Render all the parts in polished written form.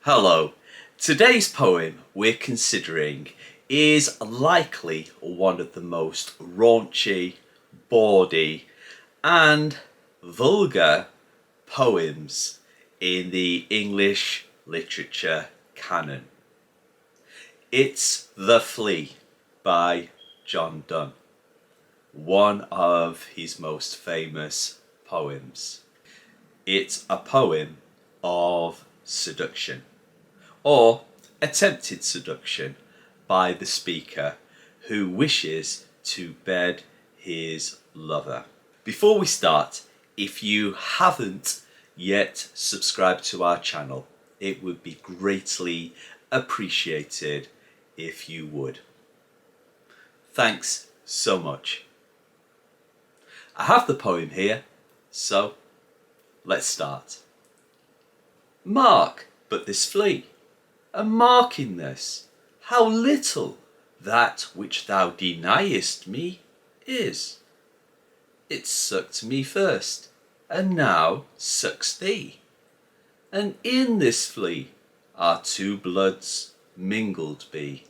Hello. Today's poem we're considering is likely one of the most raunchy, bawdy and vulgar poems in the English literature canon. It's The Flea by John Donne, one of his most famous poems. It's a poem of seduction, or attempted seduction, by the speaker who wishes to bed his lover. Before we start, if you haven't yet subscribed to our channel, it would be greatly appreciated if you would. Thanks so much. I have the poem here, so let's start. Mark but this flea, and mark in this, how little that which thou deniest me is. It sucked me first, and now sucks thee. And in this flea our two bloods mingled be.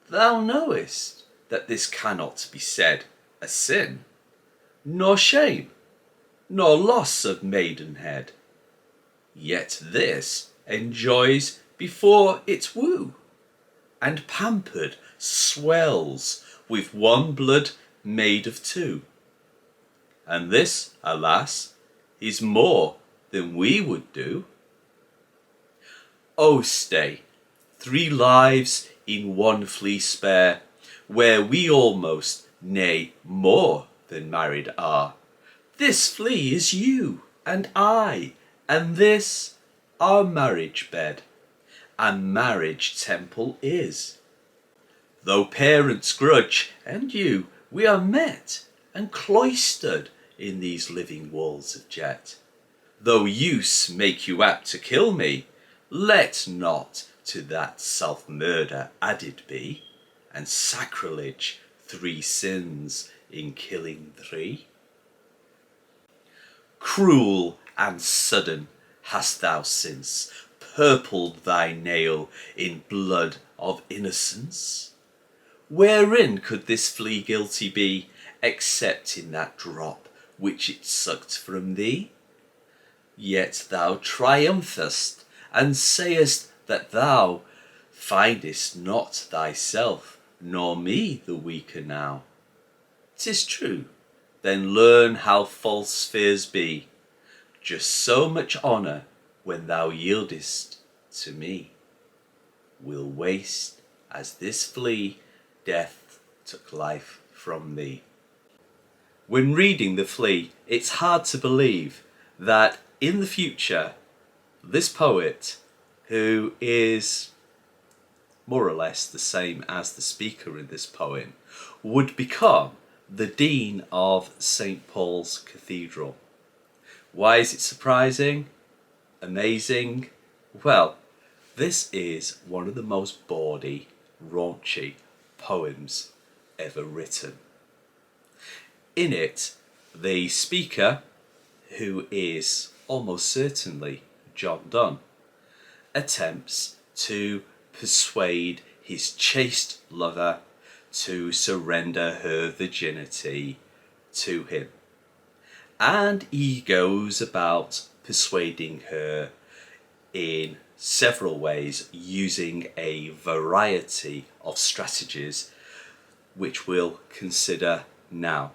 Thou knowest that this cannot be said a sin, nor shame, nor loss of maidenhead. Yet this enjoys before its woo, and pampered swells with one blood made of two. And this, alas, is more than we would do. Oh stay, 3 lives in one flea spare, where we almost, nay more than married are. This flea is you and I, and this our marriage bed, and marriage temple is. Though parents grudge, and you, we are met and cloistered in these living walls of jet. Though use make you apt to kill me, let not to that self-murder added be, and sacrilege 3 sins in killing 3. Cruel and sudden hast thou since purpled thy nail in blood of innocence. Wherein could this flea guilty be, except in that drop which it sucked from thee? Yet thou triumphest, and sayest that thou findest not thyself nor me the weaker now. 'Tis true, then learn how false fears be. Just so much honour when thou yieldest to me will waste as this flea death took life from thee. When reading The Flea, it's hard to believe that in the future this poet, who is more or less the same as the speaker in this poem, would become the Dean of St. Paul's Cathedral. Why is it surprising? Amazing? Well, this is one of the most bawdy, raunchy poems ever written. In it, the speaker, who is almost certainly John Donne, attempts to persuade his chaste lover to surrender her virginity to him. And he goes about persuading her in several ways, using a variety of strategies which we'll consider now.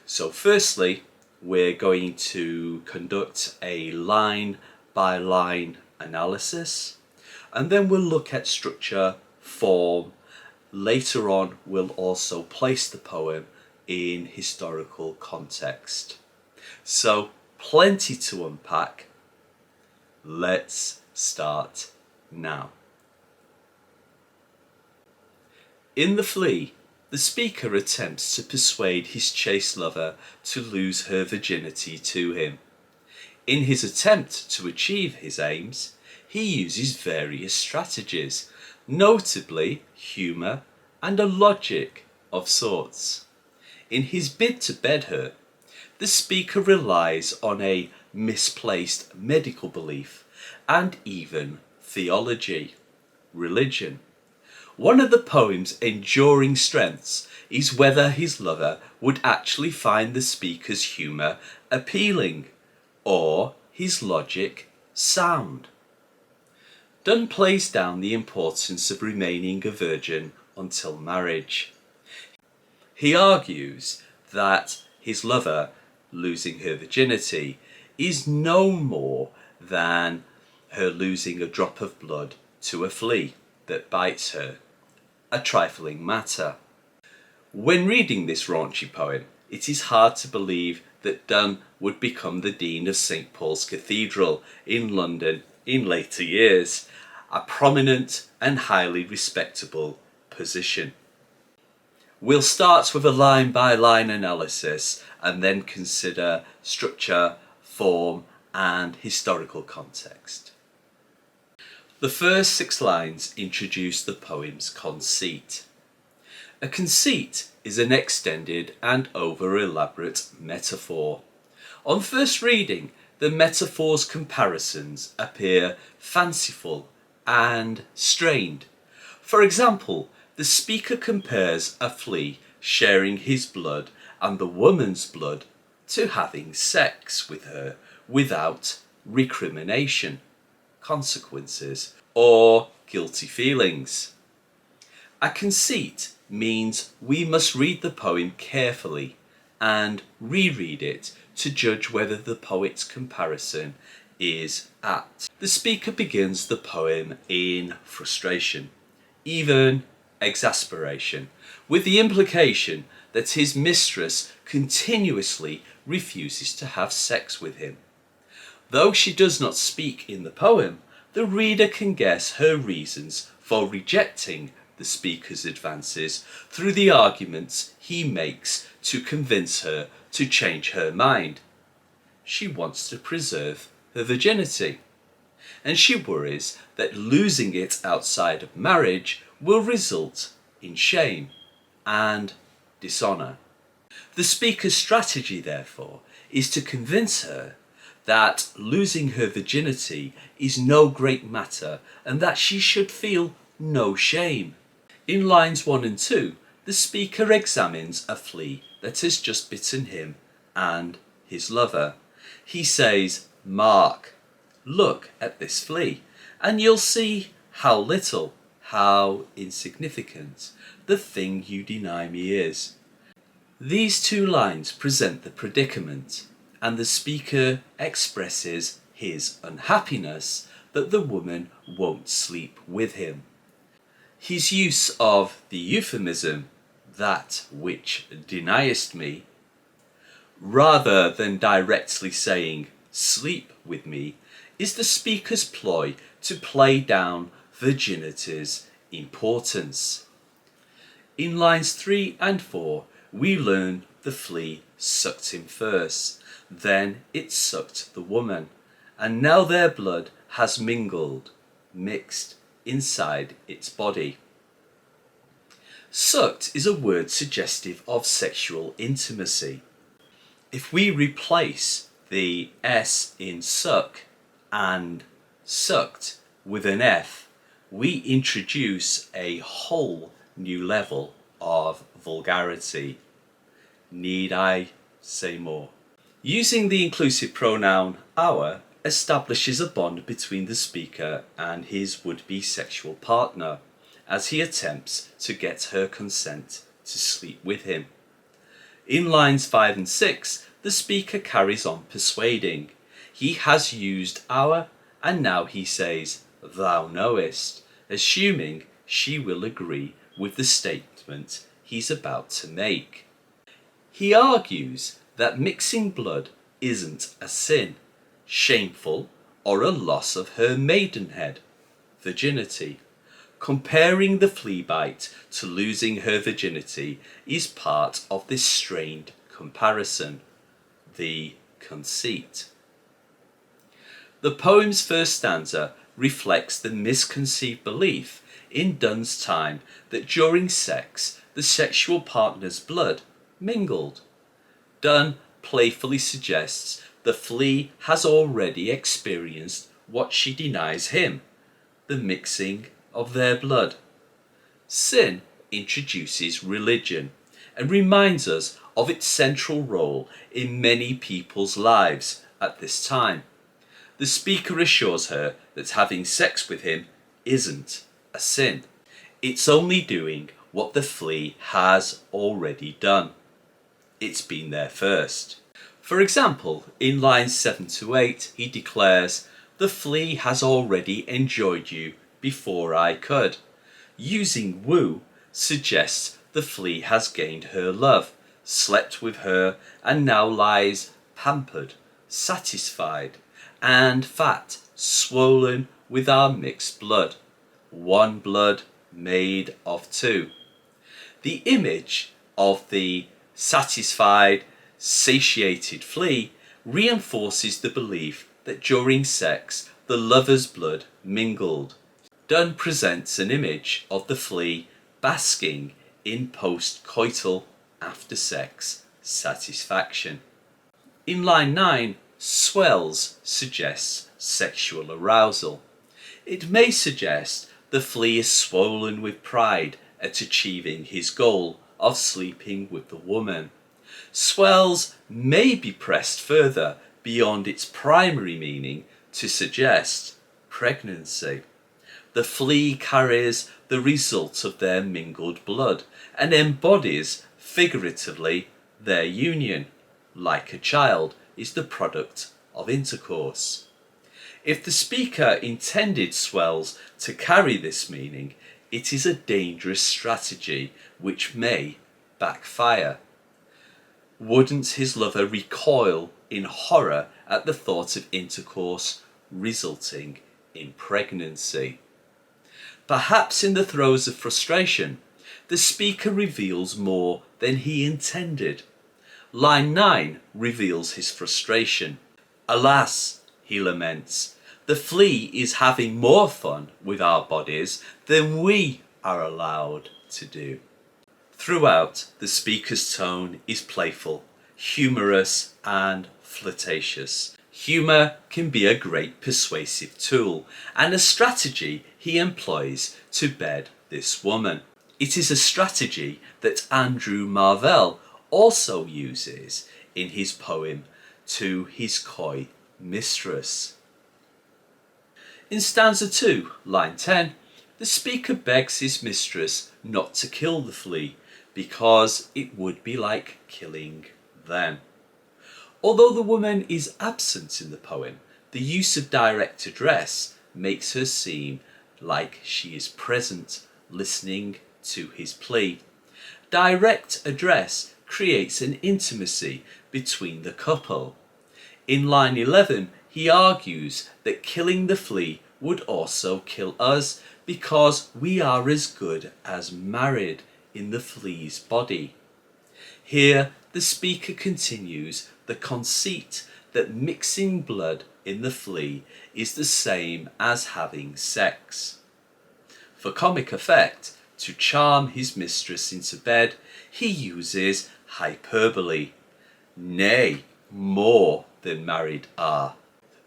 So firstly, we're going to conduct a line by line analysis, and then we'll look at structure, form. Later on, we'll also place the poem in historical context. So plenty to unpack. Let's start now. In The Flea, the speaker attempts to persuade his chaste lover to lose her virginity to him. In his attempt to achieve his aims, he uses various strategies, notably humour and a logic of sorts. In his bid to bed her, the speaker relies on a misplaced medical belief, and even theology, religion. One of the poem's enduring strengths is whether his lover would actually find the speaker's humour appealing, or his logic sound. Donne plays down the importance of remaining a virgin until marriage. He argues that his lover losing her virginity is no more than her losing a drop of blood to a flea that bites her, a trifling matter. When reading this raunchy poem, it is hard to believe that Donne would become the Dean of St. Paul's Cathedral in London in later years, a prominent and highly respectable position. We'll start with a line-by-line analysis and then consider structure, form, and historical context. The first 6 lines introduce the poem's conceit. A conceit is an extended and over-elaborate metaphor. On first reading, the metaphor's comparisons appear fanciful and strained. For example, the speaker compares a flea sharing his blood and the woman's blood to having sex with her without recrimination, consequences, or guilty feelings. A conceit means we must read the poem carefully and reread it to judge whether the poet's comparison is apt. The speaker begins the poem in frustration, even exasperation, with the implication that his mistress continuously refuses to have sex with him. Though she does not speak in the poem, the reader can guess her reasons for rejecting the speaker's advances through the arguments he makes to convince her to change her mind. She wants to preserve her virginity, and she worries that losing it outside of marriage will result in shame and dishonour. The speaker's strategy, therefore, is to convince her that losing her virginity is no great matter and that she should feel no shame. In lines 1 and 2, the speaker examines a flea that has just bitten him and his lover. He says, "Mark, look at this flea, and you'll see how little, how insignificant the thing you deny me is." These 2 lines present the predicament, and the speaker expresses his unhappiness that the woman won't sleep with him. His use of the euphemism, "that which deniest me," rather than directly saying, "sleep with me," is the speaker's ploy to play down virginity's importance. In lines 3 and 4, we learn the flea sucked him first, then it sucked the woman, and now their blood has mixed inside its body. Sucked is a word suggestive of sexual intimacy. If we replace the S in suck and sucked with an F, we introduce a whole new level of vulgarity. Need I say more? Using the inclusive pronoun our establishes a bond between the speaker and his would-be sexual partner as he attempts to get her consent to sleep with him. In lines 5 and 6, the speaker carries on persuading. He has used our, and now he says, "thou knowest," assuming she will agree with the statement he's about to make. He argues that mixing blood isn't a sin, shameful, or a loss of her maidenhead, virginity. Comparing the flea bite to losing her virginity is part of this strained comparison, the conceit. The poem's first stanza reflects the misconceived belief in Donne's time that during sex the sexual partner's blood mingled. Donne playfully suggests the flea has already experienced what she denies him, the mixing of their blood. Sin introduces religion and reminds us of its central role in many people's lives at this time. The speaker assures her that having sex with him isn't a sin. It's only doing what the flea has already done. It's been there first. For example, in lines 7 to 8, he declares, "The flea has already enjoyed you before I could." Using woo suggests the flea has gained her love, slept with her, and now lies pampered, satisfied, and fat, swollen with our mixed blood, one blood made of two. The image of the satisfied, satiated flea reinforces the belief that during sex the lover's blood mingled. Donne presents an image of the flea basking in post-coital, after-sex satisfaction. In line 9, swells suggests sexual arousal. It may suggest the flea is swollen with pride at achieving his goal of sleeping with the woman. Swells may be pressed further beyond its primary meaning to suggest pregnancy. The flea carries the result of their mingled blood and embodies, figuratively, their union, like a child is the product of intercourse. If the speaker intended swells to carry this meaning, it is a dangerous strategy which may backfire. Wouldn't his lover recoil in horror at the thought of intercourse resulting in pregnancy? Perhaps in the throes of frustration, the speaker reveals more than he intended. Line 9 reveals his frustration. "Alas," he laments, "the flea is having more fun with our bodies than we are allowed to do." Throughout, the speaker's tone is playful, humorous, and flirtatious. Humour can be a great persuasive tool, and a strategy he employs to bed this woman. It is a strategy that Andrew Marvell also uses in his poem To His Coy Mistress. In stanza 2, line 10, the speaker begs his mistress not to kill the flea because it would be like killing them. Although the woman is absent in the poem, the use of direct address makes her seem like she is present, listening to his plea. Direct address creates an intimacy between the couple. In line 11, he argues that killing the flea would also kill us because we are as good as married in the flea's body. Here, the speaker continues the conceit that mixing blood in the flea is the same as having sex. For comic effect, to charm his mistress into bed, he uses hyperbole, nay, more than married are.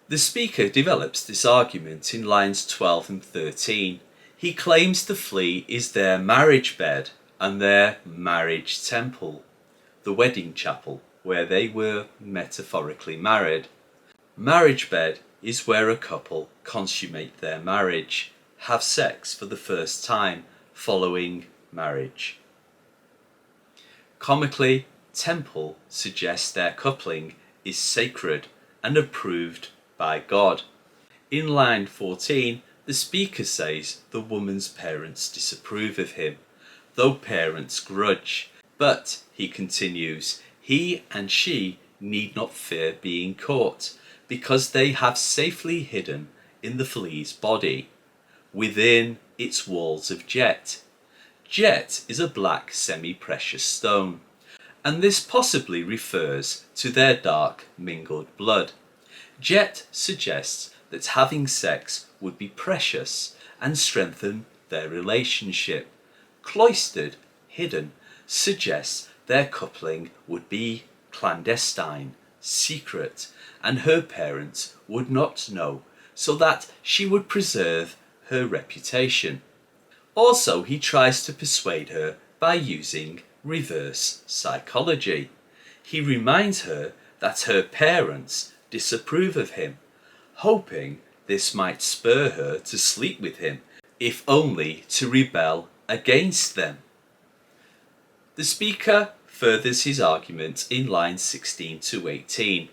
The speaker develops this argument in lines 12 and 13. He claims the flea is their marriage bed and their marriage temple, the wedding chapel where they were metaphorically married. Marriage bed is where a couple consummate their marriage, have sex for the first time following marriage. Comically, temple suggests their coupling is sacred and approved by God. In line 14, the speaker says the woman's parents disapprove of him, though parents grudge. But, he continues, he and she need not fear being caught, because they have safely hidden in the flea's body, within its walls of jet. Jet is a black semi-precious stone, and this possibly refers to their dark mingled blood. Jet suggests that having sex would be precious and strengthen their relationship. Cloistered, hidden, suggests their coupling would be clandestine, secret, and her parents would not know, so that she would preserve her reputation. Also, he tries to persuade her by using reverse psychology. He reminds her that her parents disapprove of him, hoping this might spur her to sleep with him, if only to rebel against them. The speaker furthers his argument in lines 16 to 18.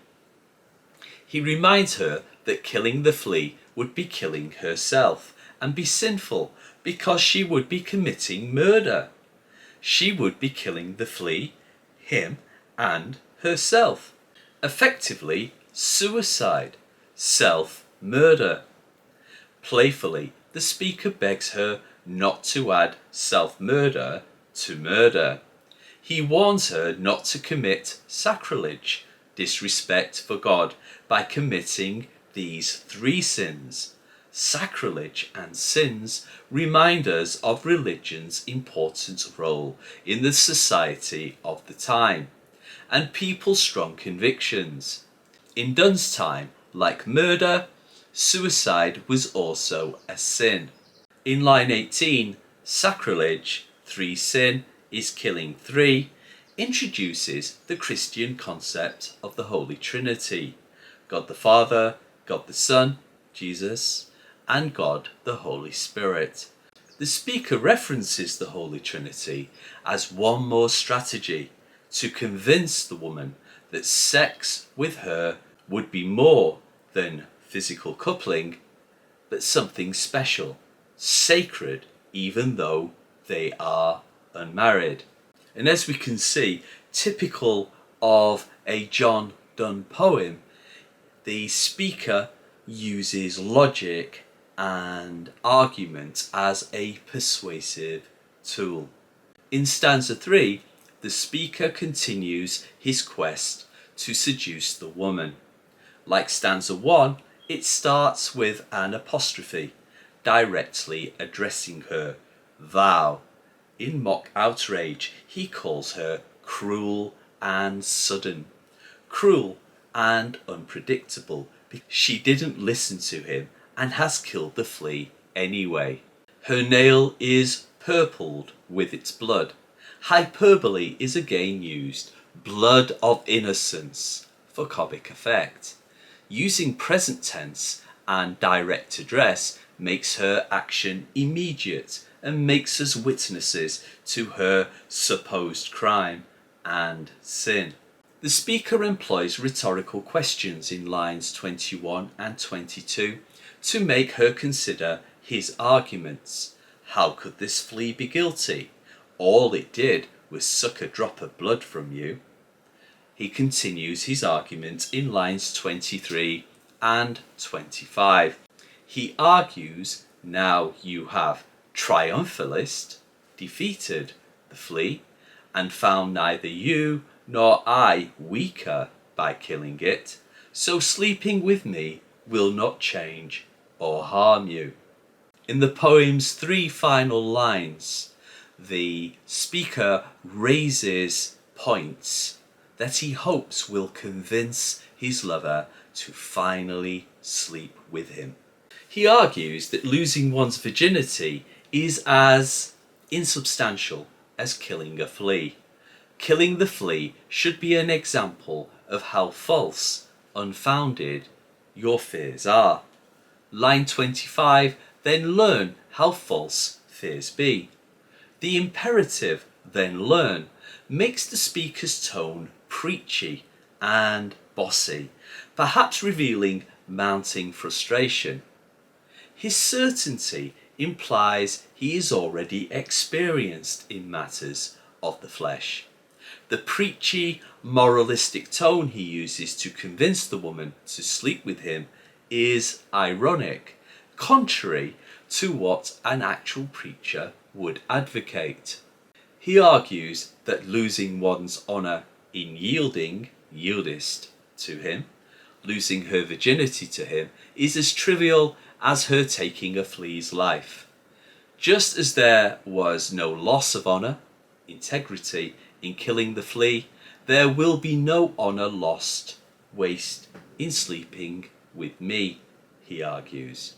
He reminds her that killing the flea would be killing herself and be sinful because she would be committing murder. She would be killing the flea, him, and herself. Effectively, suicide, self-murder. Playfully, the speaker begs her not to add self-murder to murder. He warns her not to commit sacrilege, disrespect for God, by committing these three sins. Sacrilege and sins remind us of religion's important role in the society of the time, and people's strong convictions. In Donne's time, like murder, suicide was also a sin. In line 18, sacrilege, three sin, is killing three, introduces the Christian concept of the Holy Trinity: God the Father, God the Son, Jesus, and God the Holy Spirit. The speaker references the Holy Trinity as one more strategy to convince the woman that sex with her would be more than physical coupling, but something special, sacred, even though they are unmarried. And as we can see, typical of a John Donne poem, the speaker uses logic and argument as a persuasive tool. In stanza 3, the speaker continues his quest to seduce the woman. Like stanza 1, it starts with an apostrophe, directly addressing her, thou. In mock outrage, he calls her cruel and sudden. Cruel and unpredictable, because she didn't listen to him and has killed the flea anyway. Her nail is purpled with its blood. Hyperbole is again used, blood of innocence, for comic effect. Using present tense and direct address makes her action immediate and makes us witnesses to her supposed crime and sin. The speaker employs rhetorical questions in lines 21 and 22 to make her consider his arguments. How could this flea be guilty? All it did was suck a drop of blood from you. He continues his argument in lines 23 and 25. He argues, now you have triumphalist, defeated the flea, and found neither you nor I weaker by killing it, so sleeping with me will not change or harm you. In the poem's three final lines, the speaker raises points that he hopes will convince his lover to finally sleep with him. He argues that losing one's virginity is as insubstantial as killing a flea. Killing the flea should be an example of how false, unfounded your fears are. Line 25, then learn how false fears be. The imperative, then learn, makes the speaker's tone preachy and bossy, perhaps revealing mounting frustration. His certainty implies he is already experienced in matters of the flesh. The preachy, moralistic tone he uses to convince the woman to sleep with him is ironic, contrary to what an actual preacher would advocate. He argues that losing one's honour in yielding, yieldest, to him, losing her virginity to him, is as trivial as her taking a flea's life. Just as there was no loss of honour, integrity, in killing the flea, there will be no honour lost, waste, in sleeping with me, he argues.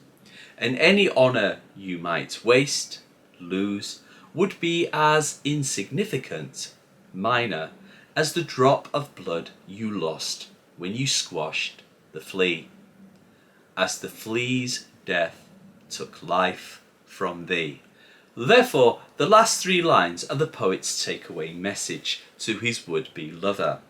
And any honour you might waste, lose, would be as insignificant, minor, as the drop of blood you lost when you squashed the flea, as the flea's death took life from thee. Therefore, the last 3 lines are the poet's takeaway message to his would-be lover.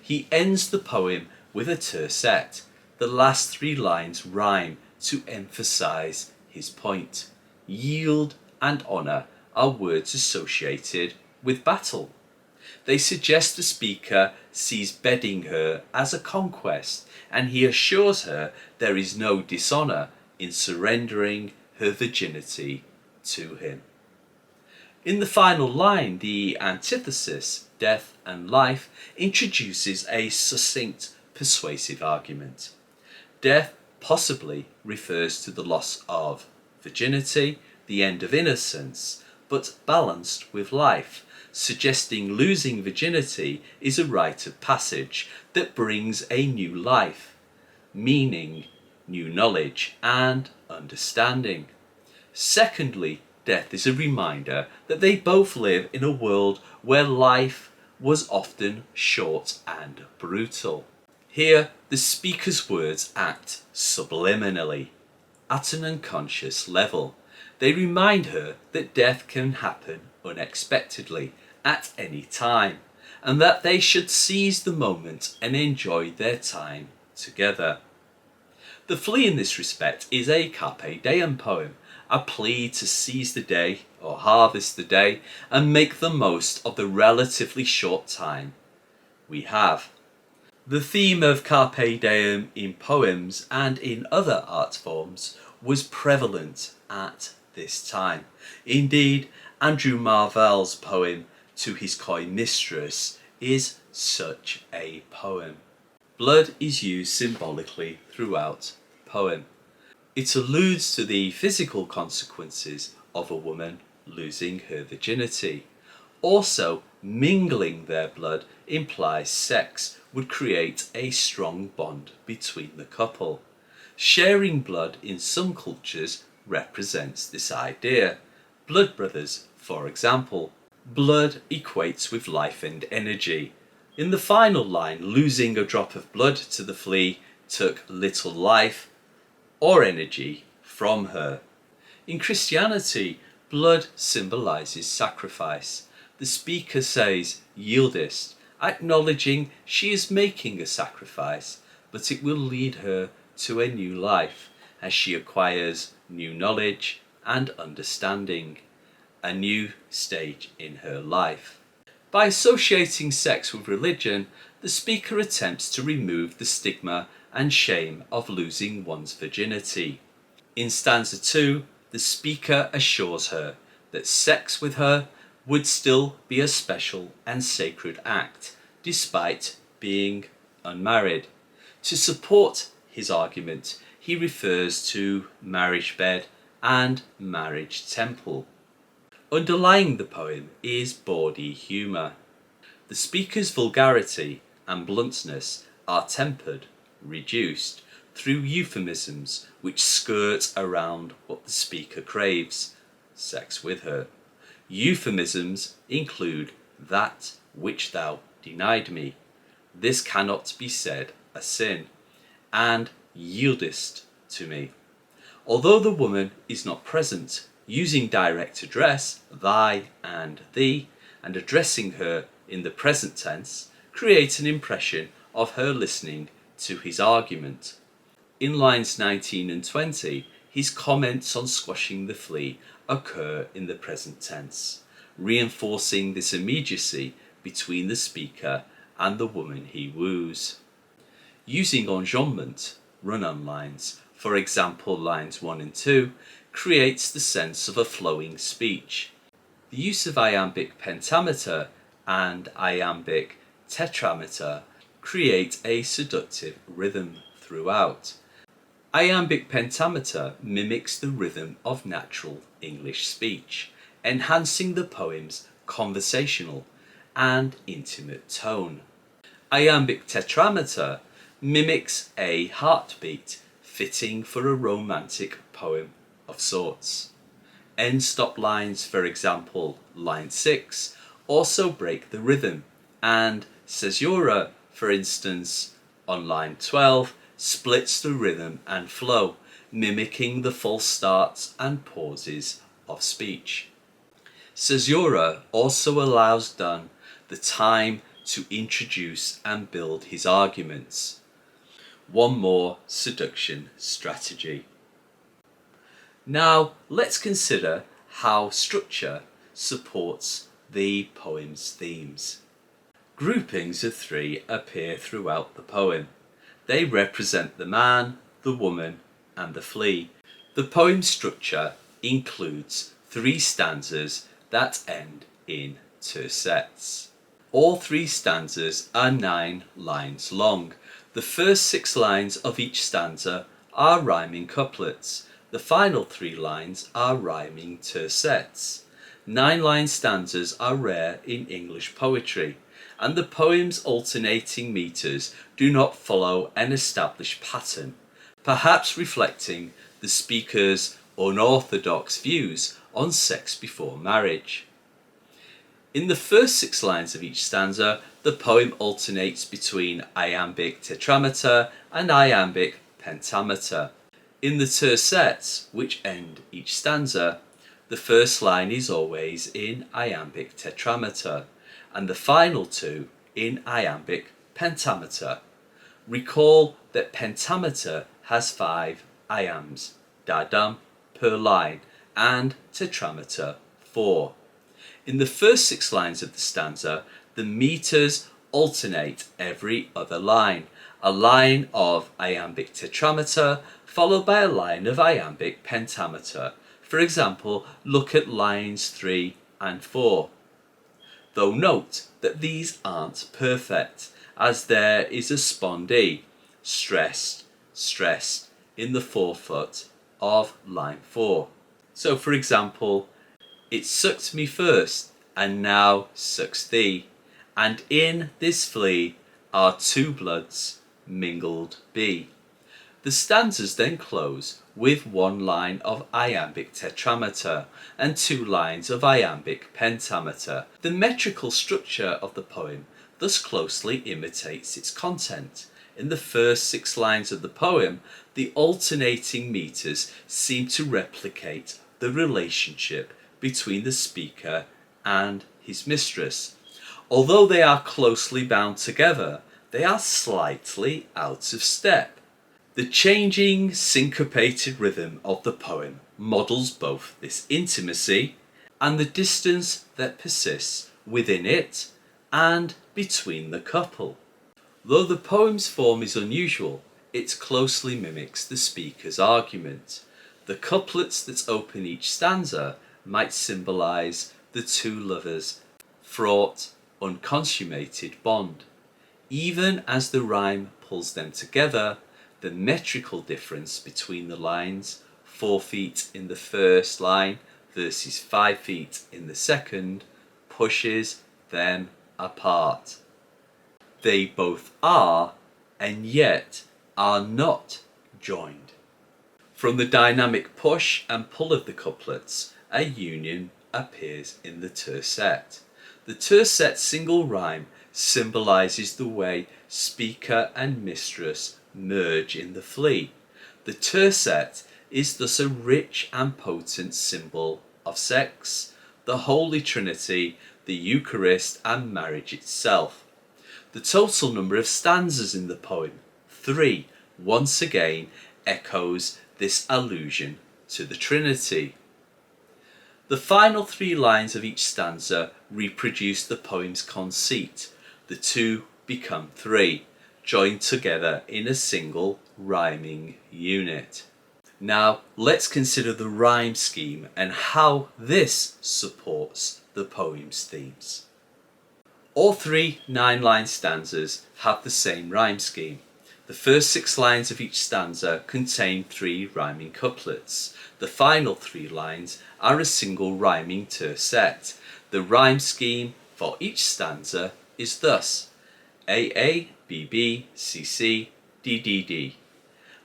He ends the poem with a tercet. The last 3 lines rhyme to emphasize his point. Yield and honour are words associated with battle. They suggest the speaker sees bedding her as a conquest, and he assures her there is no dishonour in surrendering her virginity to him. In the final line, the antithesis, death and life, introduces a succinct, persuasive argument. Death possibly refers to the loss of virginity, the end of innocence, but balanced with life, suggesting losing virginity is a rite of passage that brings a new life, meaning, new knowledge and understanding. Secondly, death is a reminder that they both live in a world where life was often short and brutal. Here, the speaker's words act subliminally, at an unconscious level. They remind her that death can happen unexpectedly at any time, and that they should seize the moment and enjoy their time together. The Flea in this respect is a carpe diem poem, a plea to seize the day or harvest the day and make the most of the relatively short time we have. The theme of carpe diem in poems and in other art forms was prevalent at this time. Indeed, Andrew Marvell's poem To His Coy Mistress is such a poem. Blood is used symbolically throughout the poem. It alludes to the physical consequences of a woman losing her virginity. Also, mingling their blood implies sex would create a strong bond between the couple. Sharing blood in some cultures represents this idea. Blood brothers, for example. Blood equates with life and energy. In the final line, losing a drop of blood to the flea took little life or energy from her. In Christianity, blood symbolizes sacrifice. The speaker says, yieldest, acknowledging she is making a sacrifice, but it will lead her to a new life as she acquires new knowledge and understanding, a new stage in her life. By associating sex with religion, the speaker attempts to remove the stigma and shame of losing one's virginity. In stanza 2, the speaker assures her that sex with her would still be a special and sacred act, despite being unmarried. To support his argument, he refers to marriage bed and marriage temple. Underlying the poem is bawdy humour. The speaker's vulgarity and bluntness are tempered, reduced, through euphemisms which skirt around what the speaker craves, sex with her. Euphemisms include that which thou denied me, this cannot be said a sin, and yieldest to me. Although the woman is not present, using direct address, thy and thee, and addressing her in the present tense, creates an impression of her listening to his argument. In lines 19 and 20, his comments on squashing the flea occur in the present tense, reinforcing this immediacy between the speaker and the woman he woos. Using enjambment, run-on lines, for example lines 1 and 2, creates the sense of a flowing speech. The use of iambic pentameter and iambic tetrameter create a seductive rhythm throughout. Iambic pentameter mimics the rhythm of natural English speech, enhancing the poem's conversational and intimate tone. Iambic tetrameter mimics a heartbeat fitting for a romantic poem of sorts. End stop lines, for example, line 6, also break the rhythm, and caesura, for instance, on line 12, splits the rhythm and flow, mimicking the false starts and pauses of speech. Caesura also allows Donne the time to introduce and build his arguments. One more seduction strategy. Now let's consider how structure supports the poem's themes. Groupings of 3 appear throughout the poem. They represent the man, the woman, and the flea. The poem's structure includes 3 stanzas that end in tercets. All 3 stanzas are 9 lines long. The first 6 lines of each stanza are rhyming couplets. The final 3 lines are rhyming tercets. 9-line stanzas are rare in English poetry, and the poem's alternating metres do not follow an established pattern, perhaps reflecting the speaker's unorthodox views on sex before marriage. In the first 6 lines of each stanza, the poem alternates between iambic tetrameter and iambic pentameter. In the tercets, which end each stanza, the first line is always in iambic tetrameter, and the final 2 in iambic pentameter. Recall that pentameter has 5 iambs, dadam, per line, and tetrameter 4. In the first 6 lines of the stanza, the meters alternate every other line. A line of iambic tetrameter followed by a line of iambic pentameter. For example, look at lines 3 and 4. Though note that these aren't perfect, as there is a spondee, stressed, stressed, in the forefoot of line 4. So for example, it sucked me first, and now sucks thee, and in this flea our 2 bloods mingled be. The stanzas then close with 1 line of iambic tetrameter and 2 lines of iambic pentameter. The metrical structure of the poem thus closely imitates its content. In the first 6 lines of the poem, the alternating meters seem to replicate the relationship between the speaker and his mistress. Although they are closely bound together, they are slightly out of step. The changing syncopated rhythm of the poem models both this intimacy and the distance that persists within it and between the couple. Though the poem's form is unusual, it closely mimics the speaker's argument. The couplets that open each stanza might symbolize the 2 lovers' fraught, unconsummated bond. Even as the rhyme pulls them together, the metrical difference between the lines, 4 feet in the first line versus 5 feet in the second, pushes them apart. They both are, and yet are not, joined. From the dynamic push and pull of the couplets, a union appears in the tercet. The tercet single rhyme symbolizes the way speaker and mistress merge in the flea. The tercet is thus a rich and potent symbol of sex, the Holy Trinity, the Eucharist, and marriage itself. The total number of stanzas in the poem, 3, once again echoes this allusion to the Trinity. The final 3 lines of each stanza reproduce the poem's conceit. The 2 become 3, joined together in a single rhyming unit. Now let's consider the rhyme scheme and how this supports the poem's themes. All 3 9-line stanzas have the same rhyme scheme. The first 6 lines of each stanza contain 3 rhyming couplets. The final 3 lines are a single rhyming tercet. The rhyme scheme for each stanza is thus: AA, BB, CC, DDD.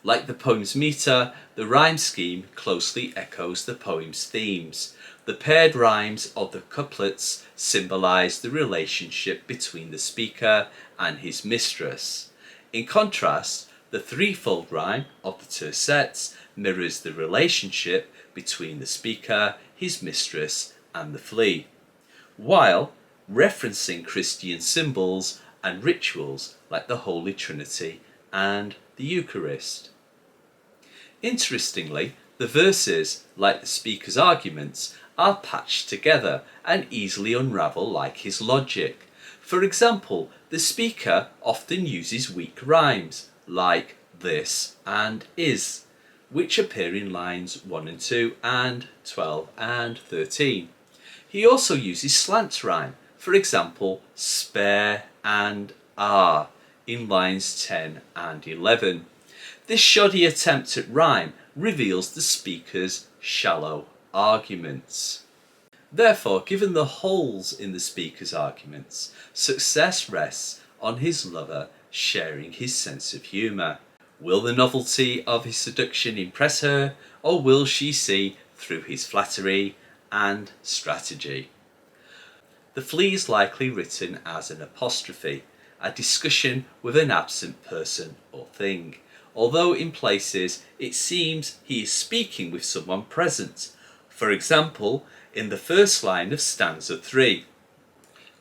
Like the poem's meter, the rhyme scheme closely echoes the poem's themes. The paired rhymes of the couplets symbolise the relationship between the speaker and his mistress. In contrast, the threefold rhyme of the tercets mirrors the relationship between the speaker, his mistress, and the flea, while referencing Christian symbols and rituals like the Holy Trinity and the Eucharist. Interestingly, the verses, like the speaker's arguments, are patched together and easily unravel like his logic. For example, the speaker often uses weak rhymes, like this and is, which appear in lines 1 and 2 and 12 and 13. He also uses slant rhyme, for example, spare and are, in lines 10 and 11. This shoddy attempt at rhyme reveals the speaker's shallow arguments. Therefore, given the holes in the speaker's arguments, success rests on his lover sharing his sense of humour. Will the novelty of his seduction impress her, or will she see through his flattery and strategy? The Flea is likely written as an apostrophe, a discussion with an absent person or thing, although in places it seems he is speaking with someone present. For example, in the first line of stanza 3,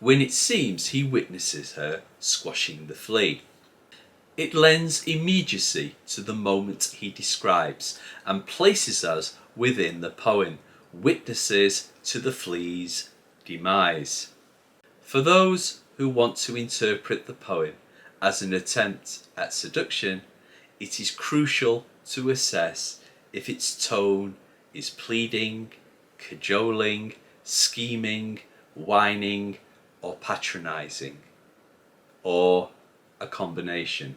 when it seems he witnesses her squashing the flea. It lends immediacy to the moment he describes and places us within the poem, witnesses to the flea's demise. For those who want to interpret the poem as an attempt at seduction, it is crucial to assess if its tone is pleading, cajoling, scheming, whining, or patronising, or a combination.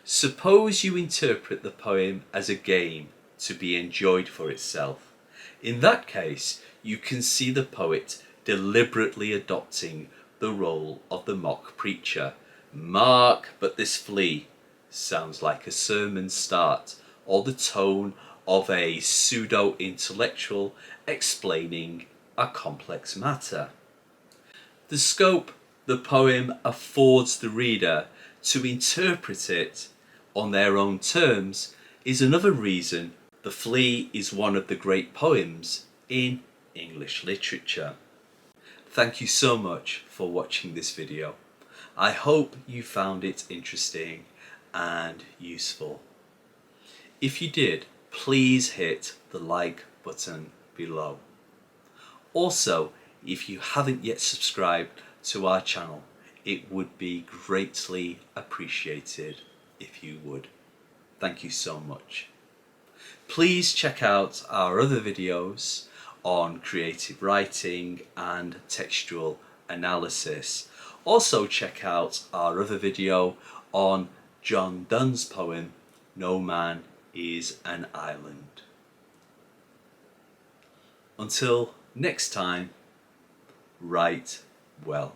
Suppose you interpret the poem as a game to be enjoyed for itself. In that case, you can see the poet deliberately adopting the role of the mock preacher. Mark, but this flea sounds like a sermon start, or the tone of a pseudo-intellectual explaining a complex matter. The scope the poem affords the reader to interpret it on their own terms is another reason The Flea is one of the great poems in English literature. Thank you so much for watching this video. I hope you found it interesting and useful. If you did, please hit the like button below. Also, if you haven't yet subscribed to our channel, it would be greatly appreciated if you would. Thank you so much. Please check out our other videos on creative writing and textual analysis. Also check out our other video on John Donne's poem, No Man is an Island. Until next time, write well.